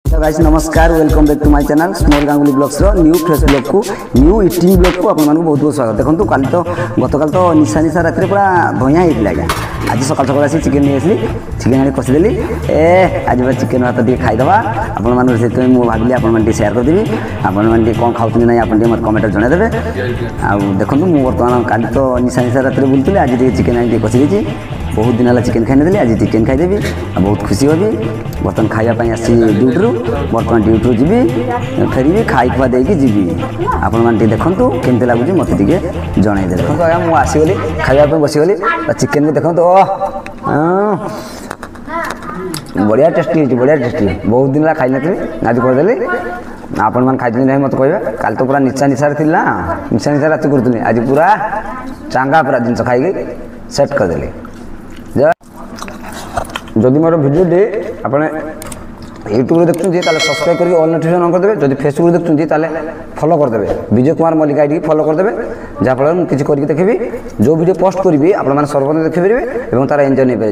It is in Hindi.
हेलो गाइस नमस्कार welcome back to my channel small Ganguly blogs रो न्यू फ्रेश ब्लॉग को न्यू इटिंग ब्लॉग को आपन मानको बहुत बहुत स्वागत। देखंतु काल तो गतकाल तो निशा निशा रात पूरा धोया हेतला आज्ञा आज सकाल सकाल आसी चिकन नहीं आसली चिकन आनी कसी देली आज बा चिकन भात टे खाईदबा आपन मान से मु भाबिली आपन मान शेयर कर देबी आपन मान कोन खाउतनी नै आपन मत कमेंट जणे देबे। आ देखंतु मु वर्तमान काल तो निशा निशा रात बुलतले आज टे चिकन आनी कसी देची बहुत दिन है चिकेन खाई ना आज चिकेन खाईदेवी बहुत खुशी होबी। बर्तमान खाइबापी आसी ड्यूटी बर्तमान ड्यूटी जी फेरबी खाई खुआ देकी जी आपण मैंने देखूँ केमती लगुच मत जनईदे। देखो आज्ञा मुझे आसगली खाइबा बसीगली चिकेन भी देखो बढ़िया टेस्टी बढ़िया टेस्टी बहुत दिन खाई नी आज करदेली आपण मैंने खाई ना मत कहे काल तो पूरा निशा निशा ना निशा निशा रात करूँ आज पूरा चांगा पूरा जिन खाई सेट करदेली। जदि मोर भिडियो आप यूट्यूब देखते सब्सक्राइब करके ऑल नोटिफिकेशन ऑन करदे। जदि फेसबुक देखते फॉलो करदे विजय कुमार मल्लिक आईडी फॉलो करदे जहाँफल मुझे किसी करके देखी जो वीडियो पोस्ट करी आप सर्वप्रथम देखिपारे और तार एंजॉय नहीं पारे।